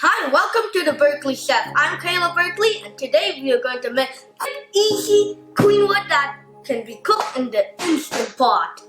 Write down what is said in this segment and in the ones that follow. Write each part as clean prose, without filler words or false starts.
Hi, welcome to the Berkeley Chef. I'm Kayla Berkeley, and today we are going to make an easy quinoa that can be cooked in the Instant Pot.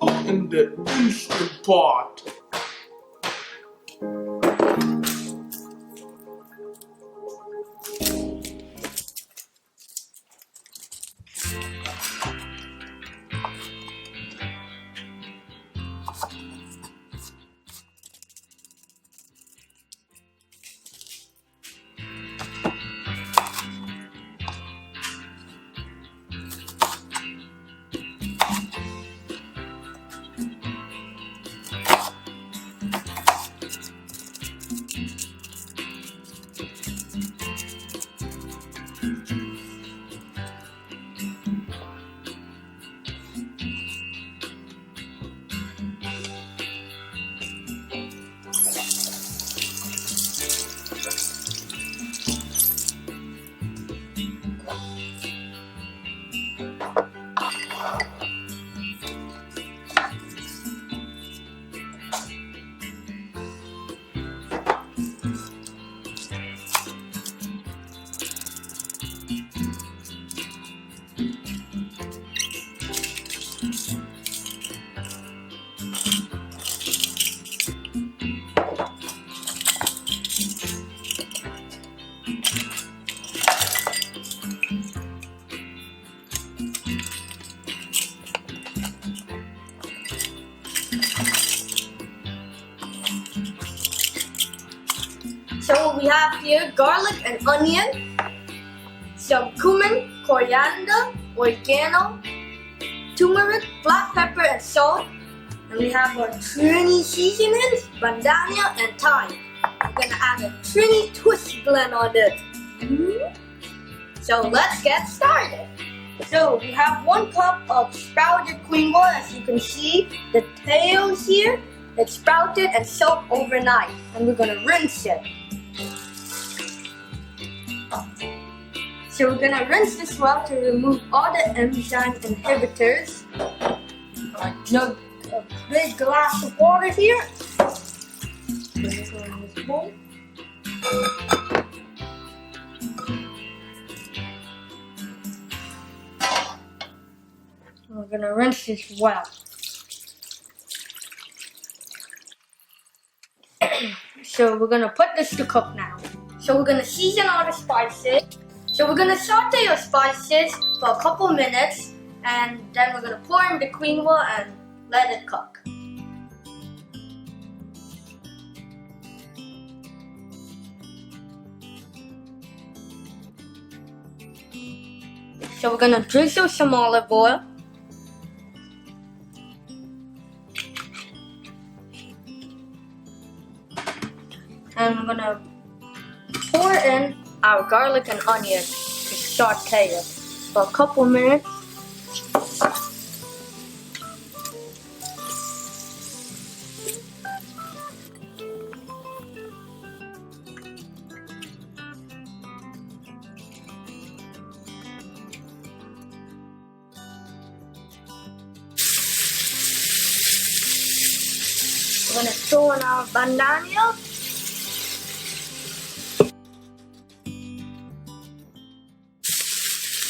So we have here garlic and onion, some cumin, coriander, oregano, turmeric, black pepper, and salt. And we have our Trini seasonings, bandana, and thyme. We're gonna add a Trini twist blend on it. So let's get started. So we have 1 cup of sprouted quinoa. As you can see, the tails here, it's sprouted and soaked overnight. And we're gonna rinse it. So we're gonna rinse this well to remove all the enzyme inhibitors. A big glass of water here. We're gonna rinse this well. So we're gonna put this to cook now. So we're gonna season all the spices. So we're gonna saute our spices for a couple minutes, and then we're gonna pour in the quinoa and let it cook. So we're gonna drizzle some olive oil. And we're gonna pour in our garlic and onion to saute it for a couple minutes. We're gonna throw in our bandana.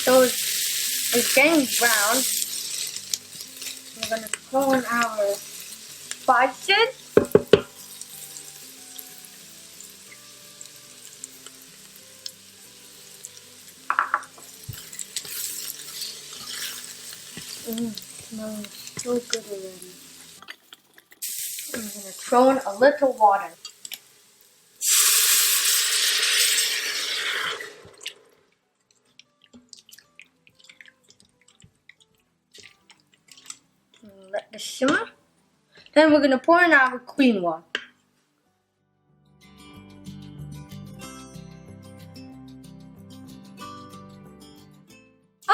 So it's getting brown. We're gonna throw in our spices. Smells so good already. I'm gonna throw in a little water. Let this simmer. Then we're gonna pour in our quinoa.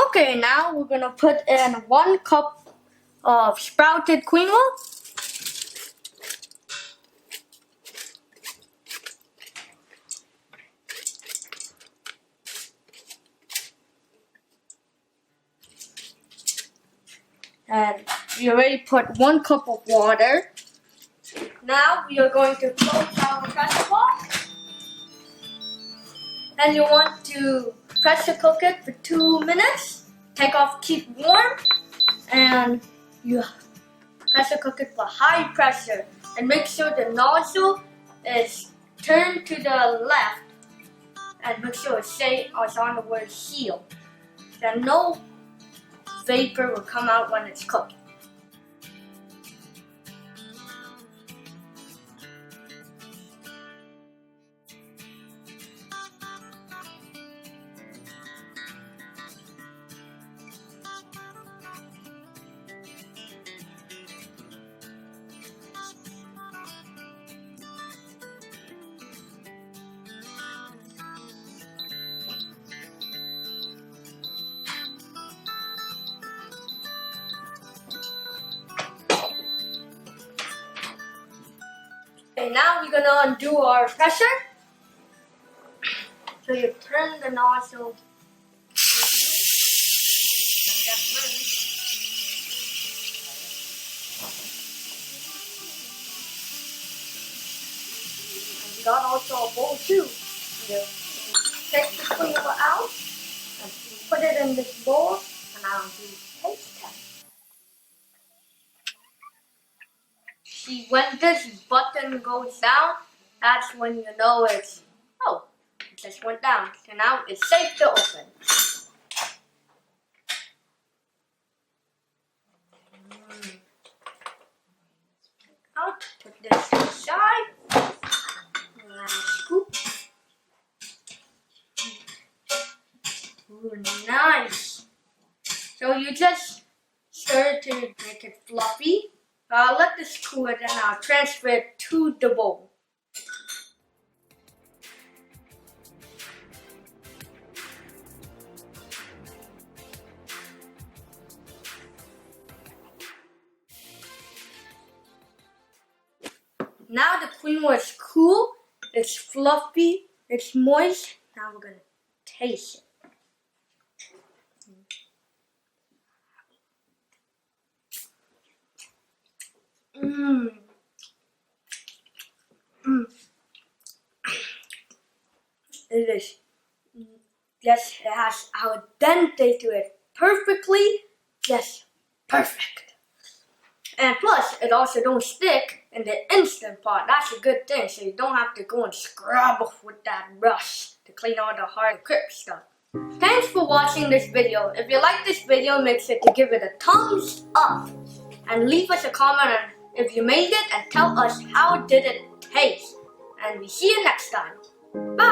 Okay, now we're gonna put in 1 cup of sprouted quinoa. And we already put 1 cup of water. Now we are going to close our pressure pot. Then you want to pressure cook it for 2 minutes. Take off, keep warm, and you pressure cook it for high pressure. And make sure the nozzle is turned to the left, and make sure it's on the word heal. Then no vapor will come out when it's cooked. Okay, now we're gonna undo our pressure. So you turn the nozzle. And we got also a bowl too. You take the quinoa out and put it in this bowl, and I'll do taste test. See, when this button goes down, that's when you know it just went down. So now it's safe to open. I'll put this aside. And scoop. Ooh, nice. So you just stir it to make it fluffy. I'll let this cool and then I'll transfer it to the bowl. Now the quinoa is cool, it's fluffy, it's moist. Now we're gonna taste it. It is, yes, it has al dente to it perfectly, yes, perfect. And plus, it also don't stick in the instant pot. That's a good thing, so you don't have to go and scrub with that brush to clean all the hard crisp stuff. Thanks for watching this video. If you like this video, make sure to give it a thumbs up and leave us a comment on if you made it and tell us how did it taste. And we see you next time. Bye!